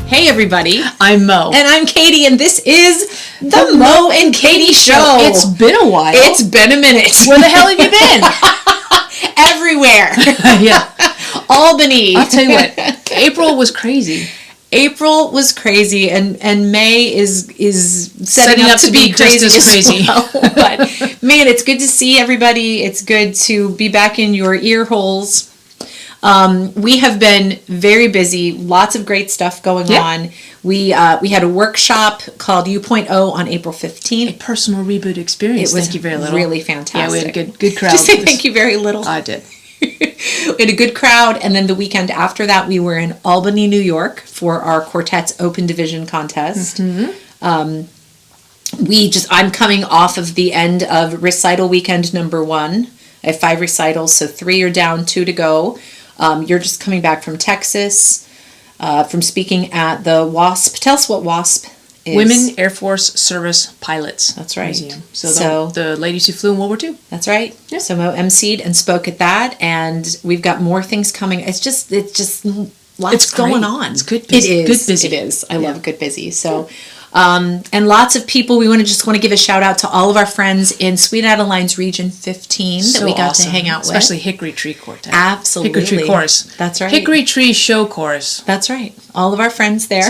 Hey everybody, I'm Mo. And I'm Katie, and this is the Mo and Katie Show. It's been a while. It's been a minute. Where the hell have you been? Everywhere. Yeah. Albany. I'll tell you what, April was crazy. April was crazy, and May is setting up to be crazy just as crazy. Well. But man, it's good to see everybody. It's good to be back in your ear holes. We have been very busy. Lots of great stuff going on. We had a workshop called U.0 on April 15th. A personal reboot experience. It was thank you very little. Really fantastic. Yeah, we had a good crowd. Just say thank you very little. I did. We had a good crowd, and then the weekend after that, we were in Albany, New York for our Quartet's Open Division contest. Mm-hmm. I'm coming off of the end of recital weekend number 1. I have 5 recitals, so 3 are down, 2 to go. You're just coming back from Texas, from speaking at the WASP. Tell us what WASP is. Women Air Force Service Pilots. That's right. Museum. So the ladies who flew in World War II. That's right. Yeah. So Mo emceed and spoke at that, and we've got more things coming. It's just lots going on. It's good busy. It is. Good busy. It is. I love good busy. So, and lots of people. We want to give a shout out to all of our friends in Sweet Adeline's Region 15 that we got to hang out with. Especially Hickory Tree Quartet. Absolutely. Hickory Tree Chorus. That's right. Hickory Tree Show Chorus. That's right. All of our friends there.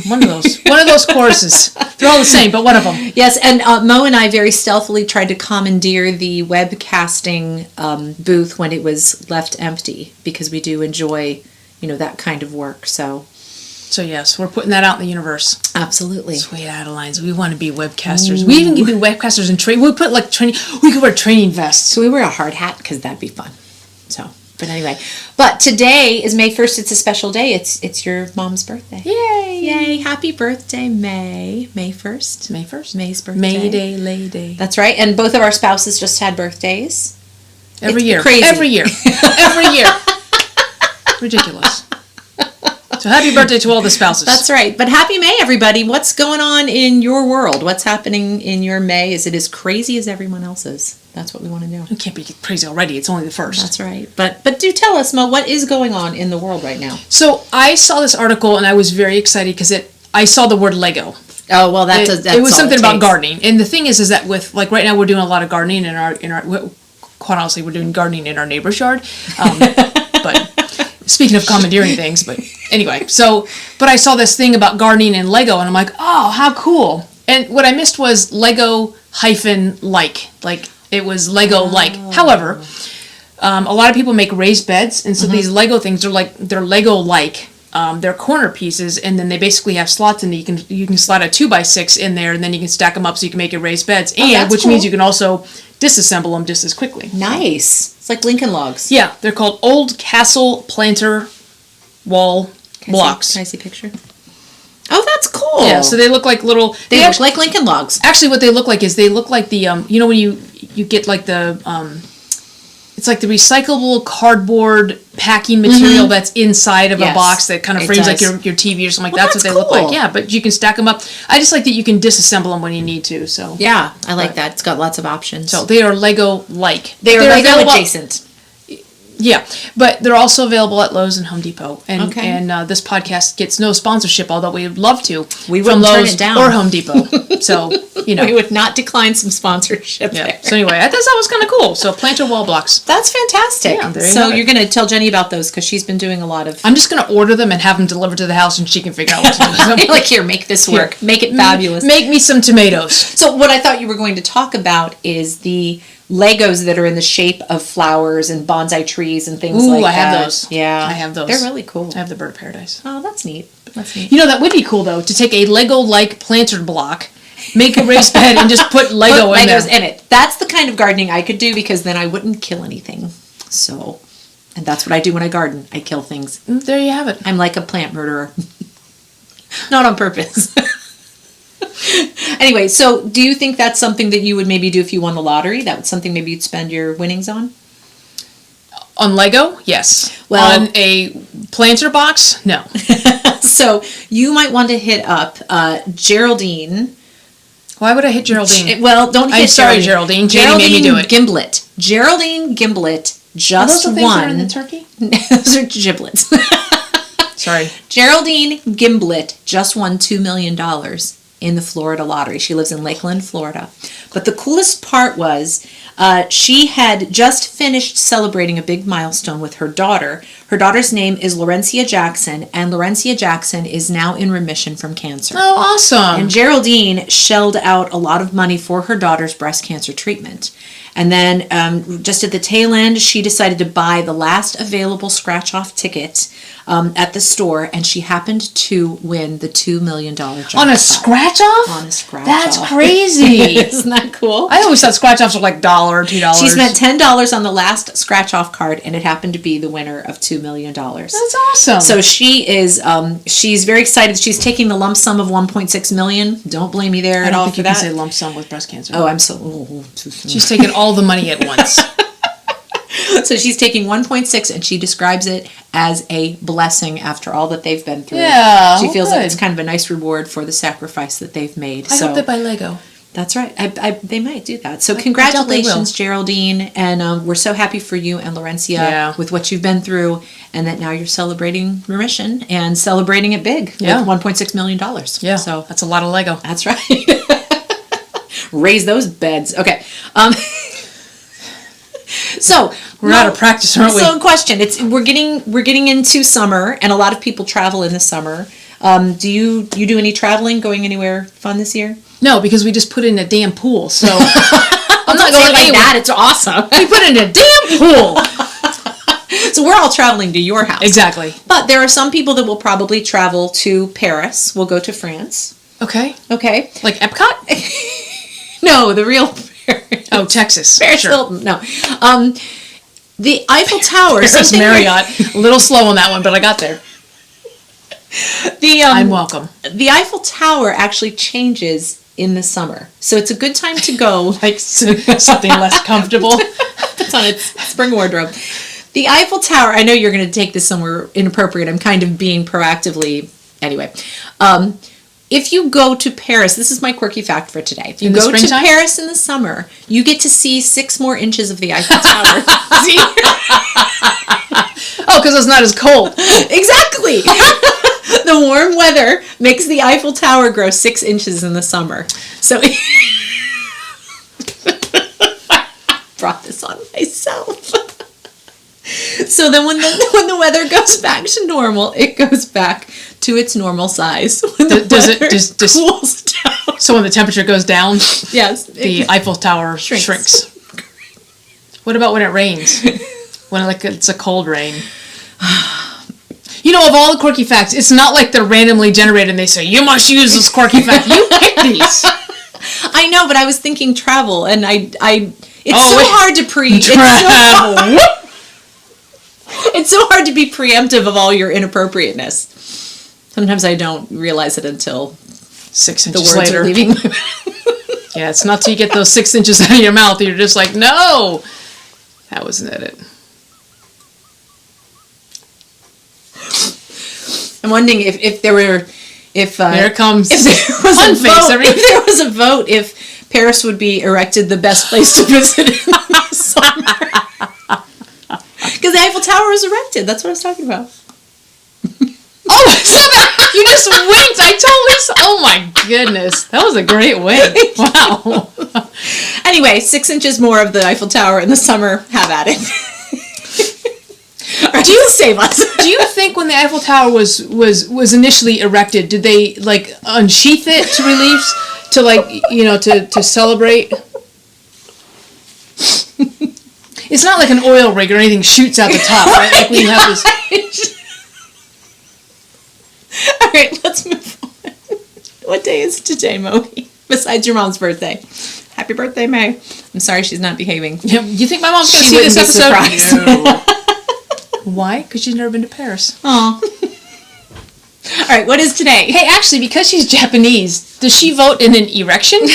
One of those choruses. They're all the same, but one of them. Yes, and Mo and I very stealthily tried to commandeer the webcasting booth when it was left empty, because we do enjoy, that kind of work. So yes, we're putting that out in the universe. Absolutely. Sweet Adelines. We want to be webcasters. Ooh. We even can be webcasters and train. We put training. We could wear training vests. So we wear a hard hat because that'd be fun. So, but anyway. But today is May 1st. It's a special day. It's your mom's birthday. Yay! Yay! Happy birthday, May. May 1st. May 1st. May's birthday. May Day, Lay Day. That's right. And both of our spouses just had birthdays. Every year. Crazy. Every year. Every year. Ridiculous. So happy birthday to all the spouses. That's right. But happy May, everybody. What's going on in your world? What's happening in your May? Is it as crazy as everyone else's? That's what we want to know. It can't be crazy already. It's only the 1st. That's right. But do tell us, Mo, what is going on in the world right now? So I saw this article and I was very excited because I saw the word Lego. Oh, well, that's it was something about gardening. And the thing is that with, right now we're doing a lot of gardening in our quite honestly, we're doing gardening in our neighbor's yard. But speaking of commandeering things, but anyway, but I saw this thing about gardening and Lego, and I'm like, oh, how cool. And what I missed was Lego -like. Like, it was Lego-like. Oh. However, a lot of people make raised beds, and so these Lego things are they're Lego-like. They're corner pieces, and then they basically have slots in it. You can slide a 2x6 in there, and then you can stack them up so you can make your raised beds, which means you can also disassemble them just as quickly. Nice. It's like Lincoln logs. Yeah, they're called Old Castle Planter Wall Blocks. Can I see a picture? Oh, that's cool. Yeah, so they look like little... They look like Lincoln logs. Actually, what they look like is they look like the, when you get like the, it's like the recyclable cardboard packing material that's inside of a box that kind of frames like your TV or something like that. That's what they look like. Yeah, but you can stack them up. I just like that you can disassemble them when you need to. So yeah, I like that. It's got lots of options. So they are Lego-like. They're Lego adjacent. Yeah, but they're also available at Lowe's and Home Depot. And this podcast gets no sponsorship, although we would love to. We wouldn't turn it down. Or Home Depot. So, We would not decline some sponsorship there. So anyway, I thought that was kind of cool. So planter wall blocks. That's fantastic. Yeah, you're going to tell Jenny about those because she's been doing a lot of... I'm just going to order them and have them delivered to the house and she can figure out what to do with them. Like, here, make this work. Here. Make it fabulous. Make me some tomatoes. So what I thought you were going to talk about is the Legos that are in the shape of flowers and bonsai trees and things like that. I have those. Yeah. I have those. They're really cool. I have the Bird of Paradise. Oh, that's neat. That's neat. That would be cool, though, to take a Lego-like planter block, make a raised bed, and just put Legos in it. That's the kind of gardening I could do because then I wouldn't kill anything. So, and that's what I do when I garden. I kill things. There you have it. I'm like a plant murderer. Not on purpose. Anyway, so do you think that's something that you would maybe do if you won the lottery? That was something maybe you'd spend your winnings on? On Lego? Yes. Well, on a planter box? No. So you might want to hit up Geraldine. Why would I hit Geraldine? Well, don't hit I'm sorry, Geraldine. Katie made me do it. Geraldine Gimblett just are those the won. Things that are in the turkey? Those are giblets. Sorry. Geraldine Gimblett just won $2 million in the Florida lottery. She lives in Lakeland, Florida. But the coolest part was she had just finished celebrating a big milestone with her daughter. Her daughter's name is Laurencia Jackson, and Laurencia Jackson is now in remission from cancer. Oh, awesome. And Geraldine shelled out a lot of money for her daughter's breast cancer treatment. And then just at the tail end, she decided to buy the last available scratch-off ticket at the store, and she happened to win the $2 million jackpot. On a scratch-off? On a scratch-off. That's crazy. Isn't that cool? I always thought scratch-offs were like $1, $2. She spent $10 on the last scratch-off card, and it happened to be the winner of $2 million. That's awesome. So she is, she's very excited. She's taking the lump sum of $1.6 million. Don't blame me there I at don't all think for you that. can say lump sum with breast cancer. Oh, I'm so... Oh, too soon. She's taking all the money at once. So she's taking 1.6, and she describes it as a blessing after all that they've been through. Yeah, She feels like good. it's kind of a nice reward for the sacrifice that they've made. I hope they buy Lego. That's right. They might do that. So doubt they congratulations, will. Geraldine. And we're so happy for you and Laurencia with what you've been through, and that now you're celebrating remission and celebrating it big with $1.6 million. Yeah, So that's a lot of Lego. that's right. Raise those beds. Okay. So We're out of practice, aren't we? So, question: we're getting into summer, and a lot of people travel in the summer. Do you do any traveling? Going anywhere fun this year? No, because we just put in a damn pool. So I'm not Say going it like anywhere. that. It's awesome. We put in a damn pool. So we're all traveling to your house. Exactly. But there are some people that will probably travel to Paris. We'll go to France. Okay. Okay. Like Epcot? No, the real Paris. Oh, Texas. Paris Sure. Hilton. No. The Eiffel Tower. Paris something Marriott. A little slow on that one, but I got there. I'm welcome. The Eiffel Tower actually changes in the summer, so it's a good time to go. Like something less comfortable. Puts on its spring wardrobe. The Eiffel Tower. I know you're going to take this somewhere inappropriate. I'm kind of being proactively anyway. If you go to Paris, this is my quirky fact for today. If you go to Paris in the summer, you get to see 6 more inches of the Eiffel Tower. See? Oh, because it's not as cold. Exactly. The warm weather makes the Eiffel Tower grow 6 inches in the summer. So I brought this on myself. So then when the weather goes back to normal, it goes back to its normal size. When the weather cools down. So when the temperature goes down, yes, the Eiffel Tower shrinks. What about when it rains? When it's a cold rain? You know, of all the quirky facts, it's not like they're randomly generated and they say, you must use this quirky fact. You pick these. I know, but I was thinking travel, and it's hard to travel. It's so hard to be preemptive of all your inappropriateness. Sometimes I don't realize it until 6 the inches words later. are leaving my mouth. Yeah, it's not till you get those 6 inches out of your mouth you're just like, no. That was an edit. I'm wondering if there were Here it comes. If there was Fun a face, vote, if there was a vote, if Paris would be erected the best place to visit in the summer. Because the Eiffel Tower was erected. That's what I was talking about. Oh, stop it! You just winked. I totally oh my goodness. That was a great wink. Wow. Anyway, 6 inches more of the Eiffel Tower in the summer. Have at it. Do you save us? Do you think when the Eiffel Tower was initially erected, did they like unsheath it to relieve, to like, you know, to celebrate? It's not like an oil rig or anything shoots out the top, right? Like we have this. All right, let's move on. What day is today, Moe? Besides your mom's birthday. Happy birthday, May. I'm sorry she's not behaving. You think my mom's going to see this episode? No. Why? Because she's never been to Paris. Aw. All right, what is today? Hey, actually, because she's Japanese, does she vote in an erection?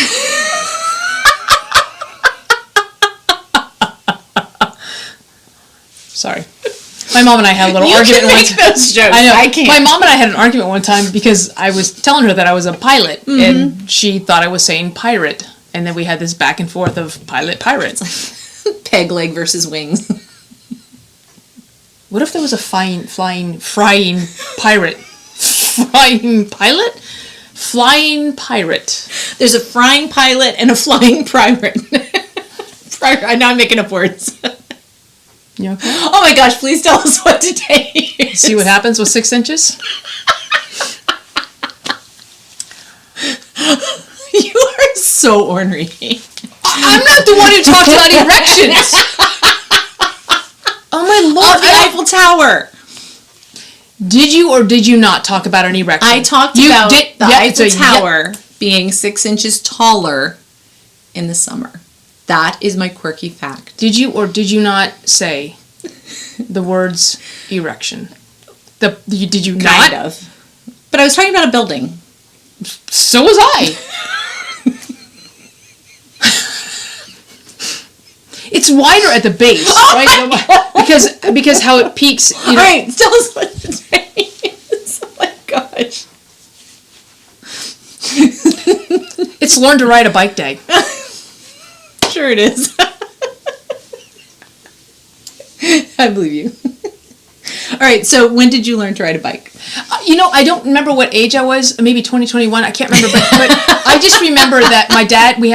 Sorry. My mom and I had a little argument one time. Those jokes. I know. I can't. My mom and I had an argument one time because I was telling her that I was a pilot, and she thought I was saying pirate. And then we had this back and forth of pilot-pirate. Peg leg versus wings. What if there was a frying pirate? Frying pilot? Flying pirate. There's a frying pilot and a flying pirate. I know I'm making up words. You okay? Oh my gosh, please tell us what today is. See what happens with 6 inches? You are so ornery. I'm not the one who talks about erections. Oh my lord. The Eiffel Tower. Did you or did you not talk about an erection? I talked about the Eiffel Tower being 6 inches taller in the summer. That is my quirky fact. Did you or did you not say the words erection? Did you not? Kind of. But I was talking about a building. So was I. It's wider at the base, right? Because how it peaks. You know. All right, tell us what today is. Oh my gosh. It's Learn to Ride a Bike Day. Sure it is. I believe you. All right, so when did you learn to ride a bike? I don't remember what age I was. Maybe 2021. I can't remember, but I just remember that my dad. We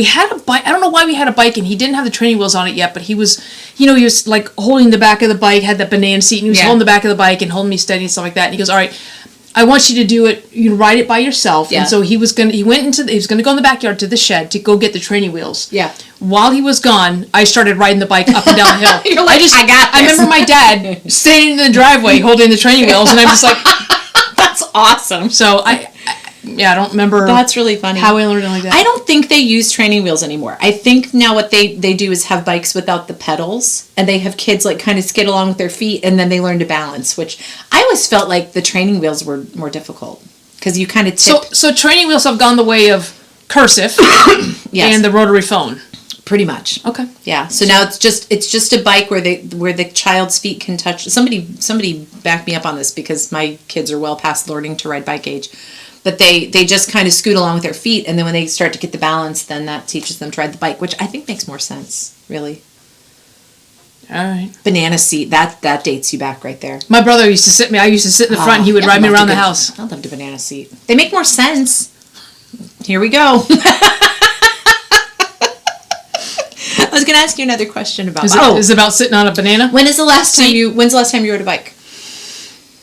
had a bike. I don't know why we had a bike, and he didn't have the training wheels on it yet. But he was, he was like holding the back of the bike, had that banana seat, and he was holding the back of the bike and holding me steady and stuff like that. And he goes, "All right, I want you to do it. You ride it by yourself." Yeah. And so he was gonna go in the backyard to the shed to go get the training wheels. Yeah. While he was gone, I started riding the bike up and down the hill. You're like, I got this. I remember my dad standing in the driveway holding the training wheels, and I'm just like, that's awesome. So I don't remember. That's really funny. How I learned it like that. I don't think they use training wheels anymore. I think now what they do is have bikes without the pedals, and they have kids like kind of skid along with their feet, and then they learn to balance, which I always felt like the training wheels were more difficult because you kind of tip. So training wheels have gone the way of cursive and the rotary phone. Pretty much. Okay. Yeah. So now it's just a bike where the child's feet can touch. Somebody back me up on this because my kids are well past learning to ride bike age. But they just kind of scoot along with their feet, and then when they start to get the balance, then that teaches them to ride the bike, which I think makes more sense, really. All right. Banana seat, that dates you back right there. My brother used to sit me. I used to sit in the front, and he would ride me around the house. I loved a banana seat. They make more sense. Here we go. I was going to ask you another question about. Is it about sitting on a banana? When's the last time you rode a bike?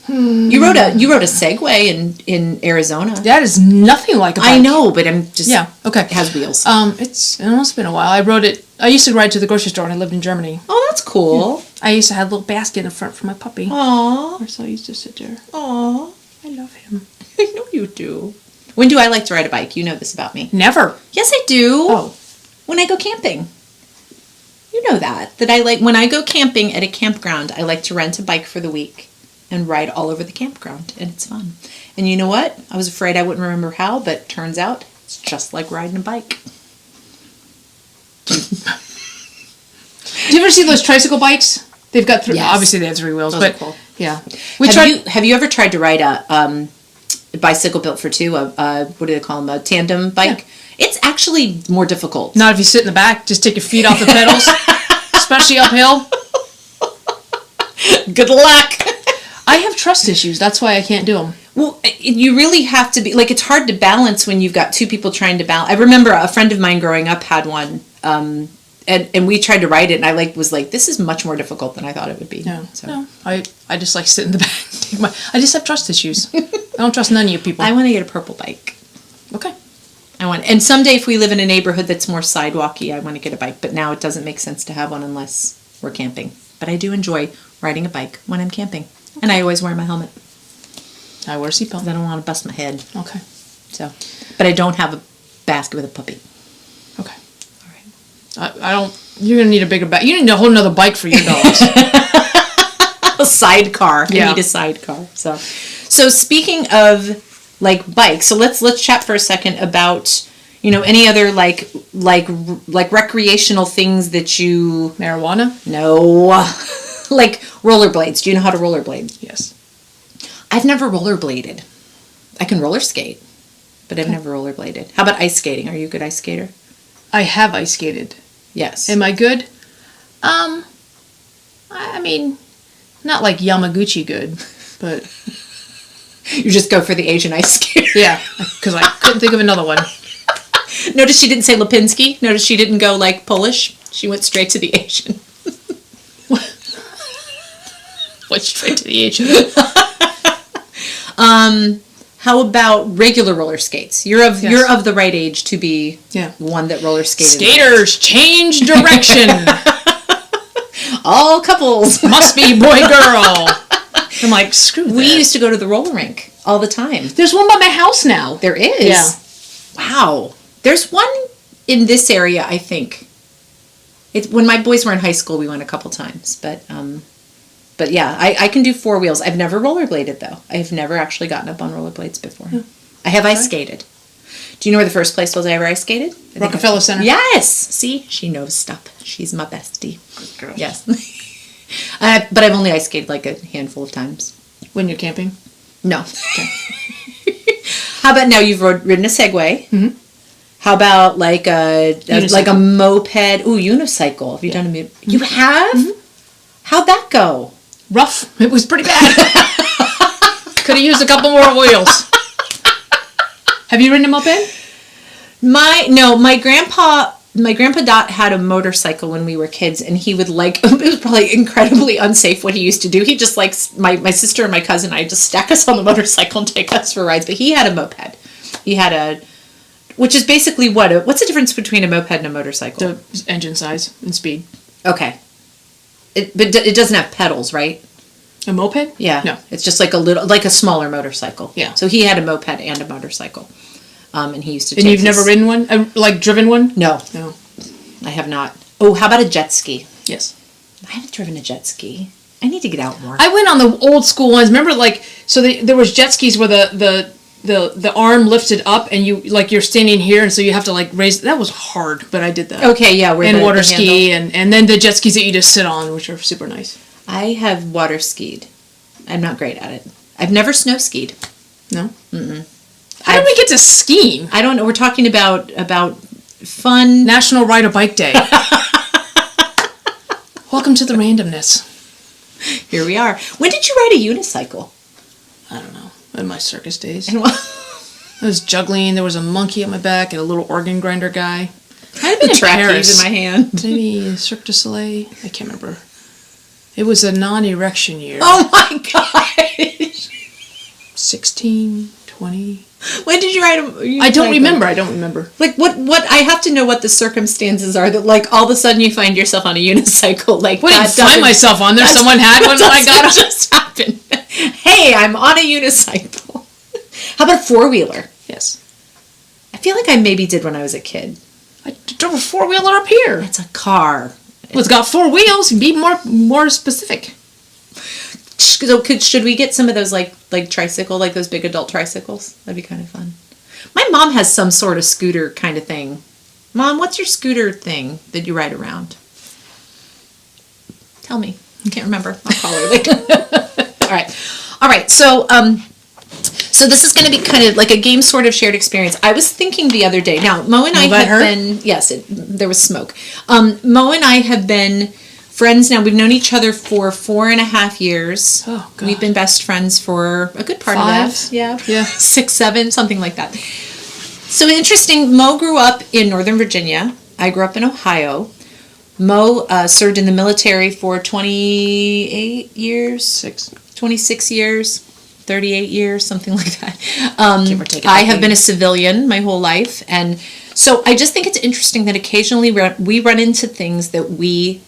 You rode a Segway in Arizona. That is nothing like a bike. I know, but I'm just okay. It has wheels. It's been a while. I rode it. I used to ride to the grocery store when I lived in Germany. Oh, that's cool. Yeah. I used to have a little basket in front for my puppy. Aww. So I used to sit there. Aww. I love him. I know you do. When do I like to ride a bike? You know this about me. Never. Yes, I do. Oh. When I go camping. You know that I like, when I go camping at a campground, I like to rent a bike for the week and ride all over the campground, and it's fun. And you know what? I was afraid I wouldn't remember how, but turns out it's just like riding a bike. Do you ever see those tricycle bikes? They've got obviously they have 3 wheels, those but are cool. Yeah. Have you ever tried to ride a bicycle built for two? What do they call them? A tandem bike. Yeah. It's actually more difficult. Not if you sit in the back. Just take your feet off the pedals, especially uphill. Good luck. I have trust issues. That's why I can't do them. Well, you really have to be, like, it's hard to balance when you've got 2 people trying to balance. I remember a friend of mine growing up had one, and we tried to ride it, and I was like, this is much more difficult than I thought it would be. Yeah. So. No, I just like sit in the back. I just have trust issues. I don't trust none of you people. I want to get a purple bike. Okay. And someday if we live in a neighborhood that's more sidewalky, I want to get a bike. But now it doesn't make sense to have one unless we're camping. But I do enjoy riding a bike when I'm camping. Okay. And I always wear my helmet. I wear a seatbelt. Because I don't want to bust my head. Okay. But I don't have a basket with a puppy. Okay. All right. I don't... You're going to need a bigger bike. You need a whole nother bike for your dogs. A sidecar. Yeah. I need a sidecar. So speaking of... like bikes. So let's chat for a second about, any other like recreational things that you... Marijuana? No. Like rollerblades. Do you know how to rollerblade? Yes. I've never rollerbladed. I can roller skate, but I've never rollerbladed. How about ice skating? Are you a good ice skater? I have ice skated. Yes. Am I good? I I mean, not like Yamaguchi good, but You just go for the Asian ice skater. yeah, because I couldn't think of another one. Notice she didn't say Lipinski. Notice she didn't go like Polish. She went straight to the Asian. Went straight to the Asian. How about regular roller skates? You're of the right age to be one that roller skated. Skaters, change direction. All couples. Must be boy, girl. I'm like, screw that. We used to go to the roller rink all the time. There's one by my house now. There is? Yeah. Wow. There's one in this area, I think. When my boys were in high school, we went a couple times. But yeah, I can do four wheels. I've never rollerbladed, though. I've never actually gotten up on rollerblades before. Yeah. I have ice skated. Do you know where the first place was I ever ice skated? Rockefeller Center. Yes. See? She knows stuff. She's my bestie. Good girl. Yes. But I've only ice skated like a handful of times. When you're camping? No. Okay. How about now you've ridden a Segway? Mm-hmm. How about like a moped? Ooh, unicycle. Have you done a You have? Mm-hmm. How'd that go? Rough. It was pretty bad. Could have used a couple more wheels. Have you ridden a moped? My grandpa Dot had a motorcycle when we were kids, and he would it was probably incredibly unsafe what he used to do. He just my sister and my cousin and I just stack us on the motorcycle and take us for rides. But he had a moped. He had which is basically what's the difference between a moped and a motorcycle? The engine size and speed. Okay. But it doesn't have pedals, right? A moped? Yeah. No. It's just like a smaller motorcycle. Yeah. So he had a moped and a motorcycle. And he used to And you've never ridden one? Driven one? No. No. I have not. Oh, how about a jet ski? Yes. I haven't driven a jet ski. I need to get out more. I went on the old school ones. Remember, there was jet skis where the arm lifted up and you're standing here, and so you have to raise. That was hard, but I did that. Okay, yeah. And water ski, and then the jet skis that you just sit on, which are super nice. I have water skied. I'm not great at it. I've never snow skied. No? Mm-mm. How did we get to skiing? I don't know. We're talking about fun. National Ride a Bike Day. Welcome to the randomness. Here we are. When did you ride a unicycle? I don't know. In my circus days. And what? I was juggling. There was a monkey on my back and a little organ grinder guy. I had been in Paris in my hand. Maybe Cirque du Soleil. I can't remember. It was a non-erection year. Oh my gosh. 16, 20. When did you ride a I don't remember. Like what I have to know what the circumstances are that all of a sudden you find yourself on a unicycle. Like I didn't find myself on there. Someone had one when I got on. Just happened. Hey, I'm on a unicycle. How about a four-wheeler? Yes. I feel like I maybe did when I was a kid. I drove a four-wheeler up here. It's a car. Well, it's got four wheels. Be more specific. So should we get some of those like tricycle, like those big adult tricycles? That'd be kind of fun. My mom has some sort of scooter kind of thing. Mom, what's your scooter thing that you ride around? Tell me. I can't remember. I'll call her later. All right. So this is going to be kind of like a game sort of shared experience. I was thinking the other day. Now, Mo and I have been. Yes, there was smoke. Mo and I have been friends now. We've known each other for 4.5 years. Oh, God. We've been best friends for a good part 5? of that. Yeah. 6, 7, something like that. So interesting. Mo grew up in Northern Virginia. I grew up in Ohio. Mo served in the military for 28 years. 26 years. 38 years, something like that. I have been a civilian my whole life. And so I just think it's interesting that occasionally we run into things that we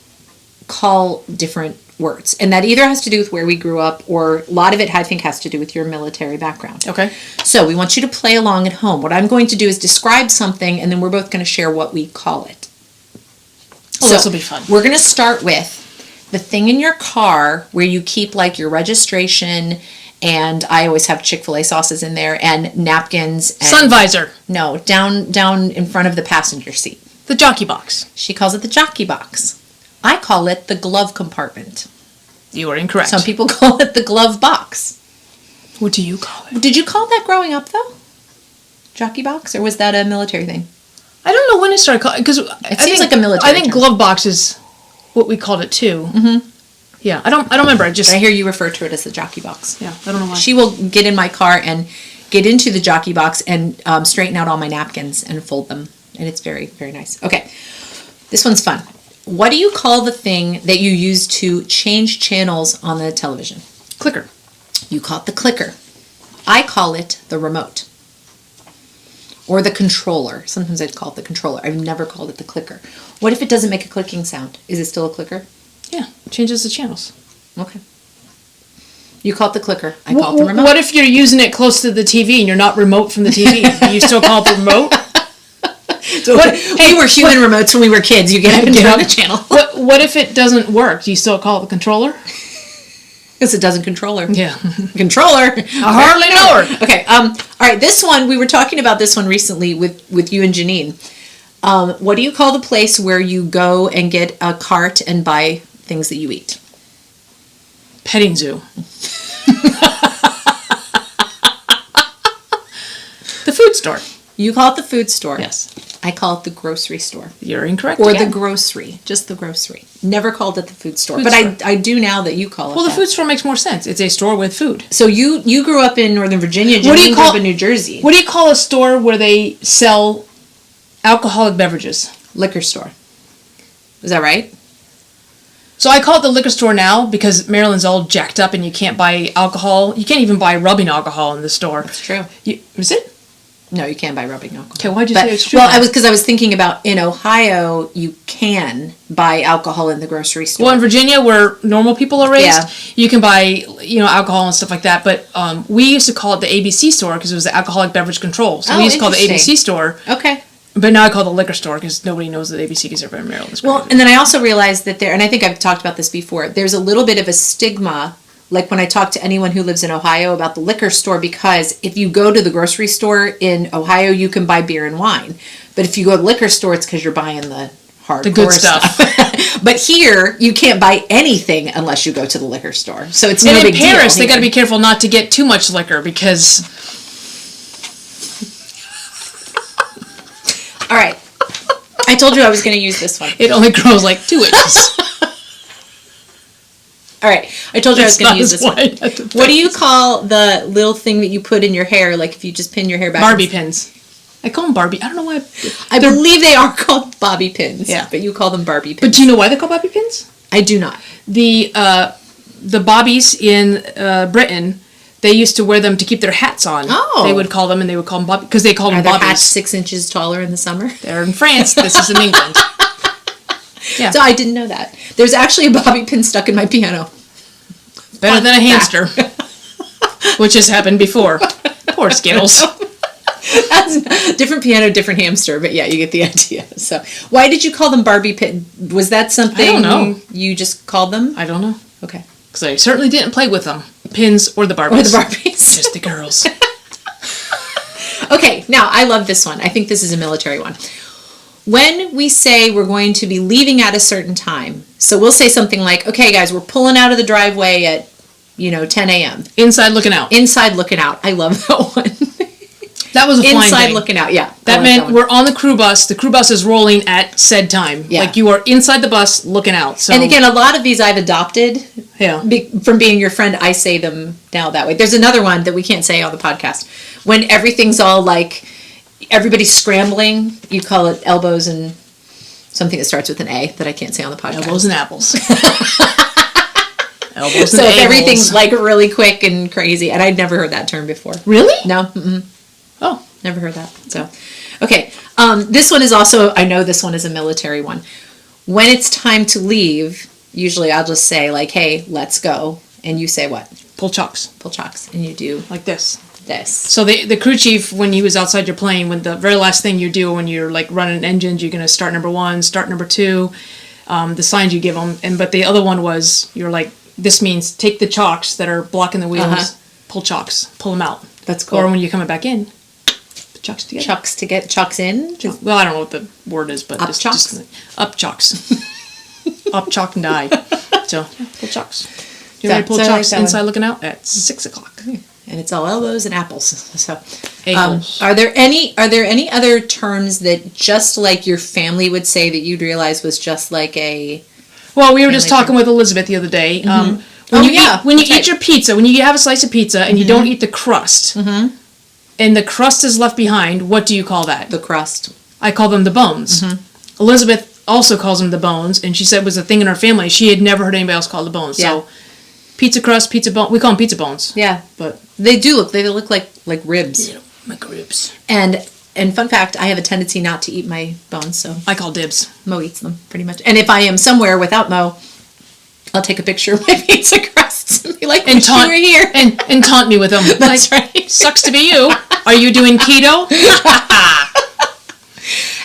call different words. And that either has to do with where we grew up, or a lot of it, I think, has to do with your military background. Okay. So we want you to play along at home. What I'm going to do is describe something, and then we're both going to share what we call it. Oh, this will be fun. We're going to start with the thing in your car where you keep your registration, and I always have Chick-fil-A sauces in there, and napkins. And, sun visor. No, down in front of the passenger seat. The jockey box. She calls it the jockey box. I call it the glove compartment. You are incorrect. Some people call it the glove box. What do you call it? Did you call that growing up, though? Jockey box? Or was that a military thing? I don't know when it started calling, because it seems like a military I think term. Glove box is what we called it too. Mm-hmm. Yeah, I don't remember. I hear you refer to it as the jockey box. Yeah, I don't know why. She will get in my car and get into the jockey box and straighten out all my napkins and fold them. And it's very, very nice. Okay, this one's fun. What do you call the thing that you use to change channels on the television? Clicker. You call it the clicker. I call it the remote. Or the controller. Sometimes I'd call it the controller. I've never called it the clicker. What if it doesn't make a clicking sound? Is it still a clicker? Yeah, changes the channels. Okay. You call it the clicker. I call it the remote. What if you're using it close to the TV and you're not remote from the TV? Do you still call it the remote? So we were human remotes when we were kids. You get up and turn on the channel. What if it doesn't work? Do you still call it the controller? Because it doesn't controller. Yeah. Controller. I hardly know her. Okay. All right. This one, we were talking about this one recently with you and Janine. What do you call the place where you go and get a cart and buy things that you eat? Petting zoo. The food store. You call it the food store. Yes. I call it the grocery store. You're incorrect. Or again. the grocery. Just the grocery. Never called it the food store. Food but store. I do now that you call it Well, the that. food store makes more sense. It's a store with food. So you grew up in Northern Virginia. What do you Janine call- grew up in New Jersey. What do you call a store where they sell alcoholic beverages? Liquor store. Is that right? So I call it the liquor store now because Maryland's all jacked up and you can't buy alcohol. You can't even buy rubbing alcohol in the store. It's true. Is it? No, you can't buy rubbing alcohol. Okay, why'd you But- say it's true? Well, then? I was thinking about in Ohio, you can buy alcohol in the grocery store. Well, in Virginia, where normal people are raised, Yeah. you can buy, alcohol and stuff like that. But we used to call it the ABC store because it was the alcoholic beverage control. So Oh, we used to call it the interesting. ABC store. Okay. But now I call it the liquor store because nobody knows that ABC because everybody in Maryland is Well, crazy. and then I also realized that and I think I've talked about this before, there's a little bit of a stigma, like when I talk to anyone who lives in Ohio about the liquor store, because if you go to the grocery store in Ohio, you can buy beer and wine. But if you go to the liquor store, it's because you're buying the hardcore The good stuff. But here, you can't buy anything unless you go to the liquor store. So it's no And in big deal. Paris, they got to here. be careful not to get too much liquor because All right. I told you I was going to use this one. it only grows like 2 inches. All right. I told you I was going to use this one. one. What do you call the little thing that you put in your hair, like if you just pin your hair back? Barbie pins. I call them Barbie. I don't know why. I believe they are called bobby pins. Yeah. But you call them Barbie pins. But do you know why they're called Barbie pins? I do not. The bobbies in Britain, they used to wear them to keep their hats on. Oh. They would call them, and they would call them Bobby because they called Are them their bobbies. hats 6 inches taller in the summer? They're in France. This is in England. Yeah, So I didn't know that. There's actually a bobby pin stuck in my piano. better than a hamster, which has happened before. Poor Skittles. That's different piano, different hamster, but yeah, you get the idea. So why did you call them Barbie pin? Was that something I don't know. you just called them? I don't know Okay. because I certainly didn't play with them, pins or the Barbies. Or the Barbies. Just the girls. Okay, now I love this one. I think this is a military one. When we say we're going to be leaving at a certain time, so we'll say something like, okay, guys, we're pulling out of the driveway at, 10 a.m. Inside looking out. Inside looking out. I love that one. That was a flying Inside thing. looking out, yeah. That I like meant one. we're on the crew bus. The crew bus is rolling at said time. Yeah. Like you are inside the bus looking out. So And again, a lot of these I've adopted yeah. from being your friend. I say them now that way. There's another one that we can't say on the podcast. When everything's all like, everybody's scrambling, you call it elbows and something that starts with an A that I can't say on the podcast. Elbows and apples. Elbows So and if a-holes. everything's like really quick and crazy, and I'd never heard that term before. Really? No, mm-mm, Oh. never heard that. So, okay, this one is also, I know this one is a military one. When it's time to leave, usually I'll just say like, hey, let's go. And you say what? Pull chocks. Pull chocks. And you do Like this. this. So the crew chief, when he was outside your plane, when the very last thing you do when you're like running engines, you're going to start number 1, start number 2, the signs you give them. But the other one was, you're like, this means take the chocks that are blocking the wheels, Uh-huh. pull chocks, pull them out. That's cool. Or when you're coming back in, put chocks together. Chucks in. Well, I don't know what the word is, but Up just, chocks? just up chocks. Up chalk and die. So, yeah, pull chocks. You ready to pull So I like chocks that one. inside looking out at 6 o'clock. And it's all elbows and apples. So, A-holes. are there any other terms that just like your family would say that you'd realize was just like a Well, we were just talking with Elizabeth the other day. When you eat your pizza, when you have a slice of pizza and you don't eat the crust, and the crust is left behind, what do you call that? The crust. I call them the bones. Elizabeth also calls them the bones, and she said it was a thing in her family. She had never heard anybody else call the bones. Yeah. So, pizza crust, pizza bone. We call them pizza bones. Yeah, but they look like ribs. Yeah, like ribs. And fun fact, I have a tendency not to eat my bones, so I call dibs. Mo eats them pretty much. And if I am somewhere without Mo, I'll take a picture of my pizza crusts and be like, "And taunt you were here," and taunt me with them. That's right. Sucks to be you. Are you doing keto?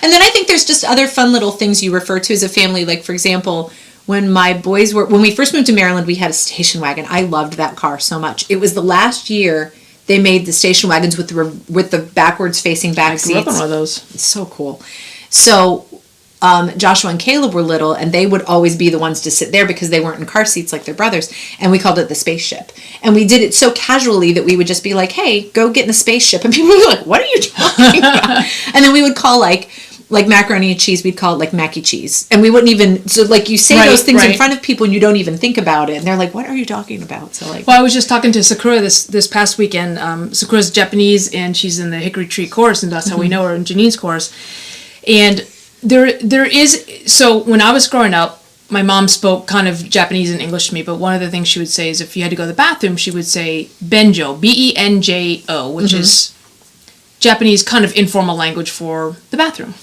And then I think there's just other fun little things you refer to as a family. Like, for example, when we first moved to Maryland, we had a station wagon. I loved that car so much. It was the last year they made the station wagons with the backwards facing back seats. I grew up on one of those. It's so cool. So Joshua and Caleb were little, and they would always be the ones to sit there because they weren't in car seats like their brothers. And we called it the spaceship. And we did it so casually that we would just be like, "Hey, go get in the spaceship." And people would be like, "What are you talking about?" And then we would call like macaroni and cheese, we'd call it like mac and cheese. And we wouldn't even, so like you say those things in front of people and you don't even think about it. And they're like, "What are you talking about?" So like. Well, I was just talking to Sakura this past weekend. Sakura's Japanese and she's in the Hickory Tree course, and that's how we know her in Janine's course. And there is, so when I was growing up, my mom spoke kind of Japanese and English to me, but one of the things she would say is if you had to go to the bathroom, she would say benjo, benjo, which is Japanese kind of informal language for the bathroom.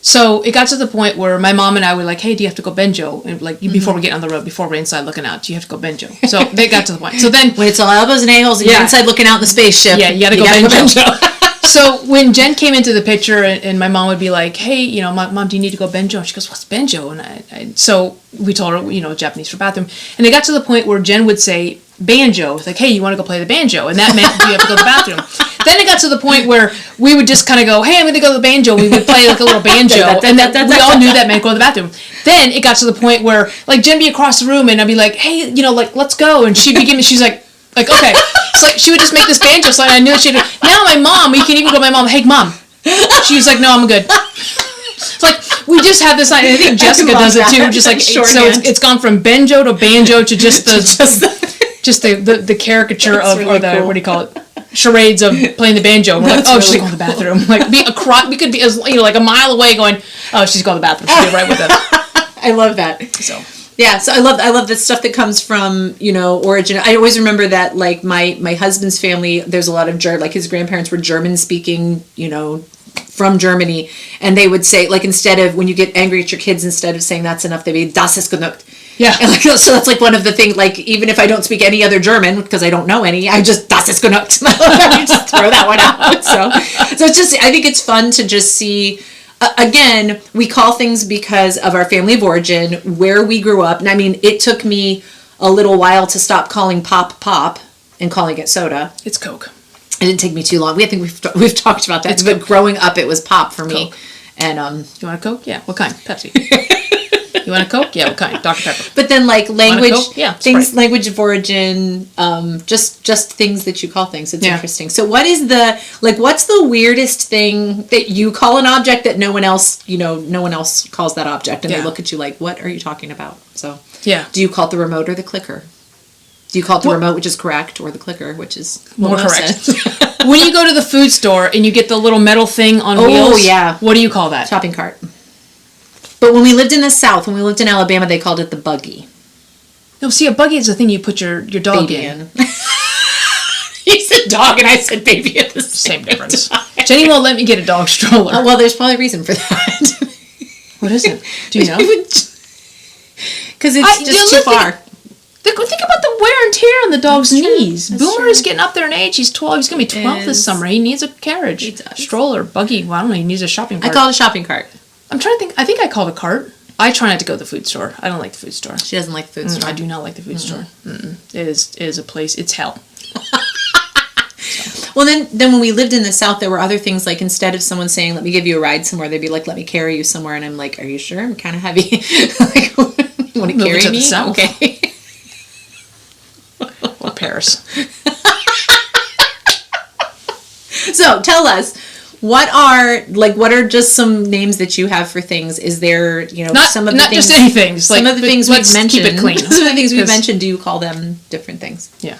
So it got to the point where my mom and I were like, "Hey, do you have to go benjo?" And like before we get on the road, before we're inside looking out, do you have to go benjo? So they got to the point. So then when it's all elbows and a-holes and you're inside looking out in the spaceship, you gotta go benjo. So when Jen came into the picture and my mom would be like, "Hey, Mom, do you need to go benjo?" And she goes, "What's benjo?" And so we told her, Japanese for bathroom. And it got to the point where Jen would say banjo. It's like, "Hey, you want to go play the banjo?" And that meant you have to go to the bathroom. Then it got to the point where we would just kind of go, "Hey, I'm going to go to the banjo." We would play like a little banjo. And we all knew that meant go to the bathroom. Then it got to the point where like Jen be across the room and I'd be like, "Hey, let's go." And she'd be giving me, she's like, okay. So like she would just make this banjo so I knew that she'd now my mom, we can even go to my mom, "Hey, Mom." She was like, "No, I'm good." It's like we just had this, I think Jessica does it too, just like so it's gone from benjo to banjo to just the caricature of really cool. What do you call it? Charades of playing the banjo. We're like, "Oh, she's going to the bathroom." Like we could be as like a mile away going, "Oh, she's going to the bathroom." She'll be right with us. I love that. So yeah, so I love the stuff that comes from origin. I always remember that like my husband's family. There's a lot of like his grandparents were German speaking, from Germany, and they would say like instead of when you get angry at your kids, instead of saying "that's enough," they'd be "das ist genug." Yeah. And so that's like one of the things, like even if I don't speak any other German, because I don't know any, I just, "das ist genug." I just throw that one out. So it's just, I think it's fun to just see, again, we call things because of our family of origin, where we grew up. And I mean, it took me a little while to stop calling pop and calling it soda. It's Coke. It didn't take me too long. I think we've talked about that. But growing up, it was pop for me. Coke. And you want a Coke? Yeah. What kind? Pepsi. You want a Coke? Yeah, what kind? Dr. Pepper. But then like language, things, Sprite. Language of origin, just things that you call things. It's interesting. So what's the weirdest thing that you call an object that no one else calls that object, and they look at you like, "What are you talking about?" So do you call it the remote or the clicker? Do you call it the remote, which is correct, or the clicker, which is more correct? When you go to the food store and you get the little metal thing on wheels, what do you call that? Shopping cart. But when we lived in the South, when we lived in Alabama, they called it the buggy. No, see, a buggy is the thing you put your dog in. You said dog and I said baby at the same difference. Jenny won't let me get a dog stroller. Well, there's probably a reason for that. What is it? Do you know? Because it's just too far. Think about the wear and tear on the dog's knees. Boomer is getting up there in age. He's 12. He's going to be 12 this summer. He needs a carriage. He does. Stroller, buggy. Well, I don't know. He needs a shopping cart. I call it a shopping cart. I'm trying to think. I think I called a cart. I try not to go to the food store. I don't like the food store. She doesn't like the food store. I do not like the food store. It is a place. It's hell. Well, then when we lived in the South, there were other things like instead of someone saying, "Let me give you a ride somewhere," they'd be like, "Let me carry you somewhere." And I'm like, "Are you sure? I'm kind of heavy." Like, you want to carry me? The South. Okay. Or Paris. So tell us, what are just some names that you have for things? Is there, Not some of the not things, just anything. Just some of the things we've let's mentioned, keep it clean. some of the things we've 'Cause- mentioned, do you call them different things? Yeah.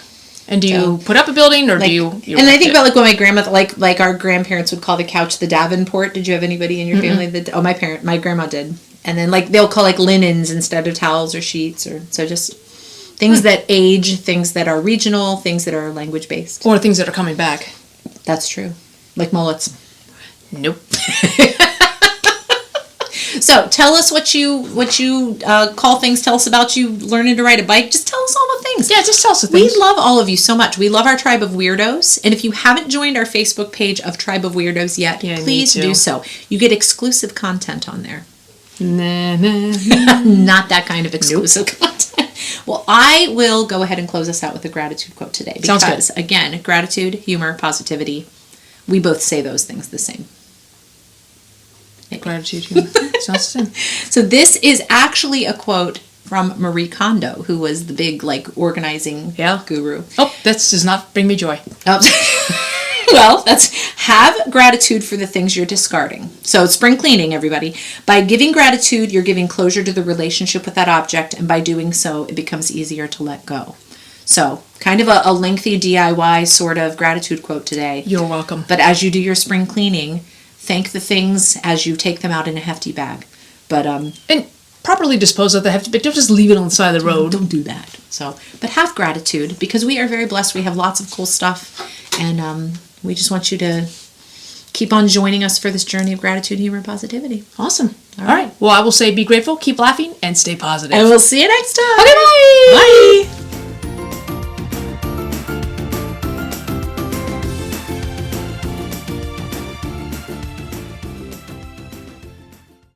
And do you put up a building or do you and I think about when my grandmother, like our grandparents would call the couch the Davenport. Did you have anybody in your family that? Oh, my grandma did. And then they'll call linens instead of towels or sheets, or so just things that age, things that are regional, things that are language based, or things that are coming back. That's true, like mullets. Nope. So tell us what you call things. Tell us about you learning to ride a bike. Just tell us all the things. Yeah, just tell us the things. We love all of you so much. We love our Tribe of Weirdos. And if you haven't joined our Facebook page of Tribe of Weirdos yet, please do so. You get exclusive content on there. Nah, nah. Not that kind of exclusive content. Well, I will go ahead and close us out with a gratitude quote today. Because, Sounds good. Again, gratitude, humor, positivity. We both say those things the same. Gratitude, humor. Sounds the same. So this is actually a quote from Marie Kondo, who was the big organizing guru. Oh, that does not bring me joy. Well, that's have gratitude for the things you're discarding. So spring cleaning, everybody. By giving gratitude, you're giving closure to the relationship with that object, and by doing so, it becomes easier to let go. So kind of a lengthy DIY sort of gratitude quote today. You're welcome. But as you do your spring cleaning, thank the things as you take them out in a hefty bag. But and properly dispose of the hefty bag. Don't just leave it on the side of the road. Don't do that. So, but have gratitude, because we are very blessed. We have lots of cool stuff, and we just want you to keep on joining us for this journey of gratitude, humor, and positivity. Awesome. All right. Well, I will say be grateful, keep laughing, and stay positive. And we'll see you next time. Okay, bye. Bye.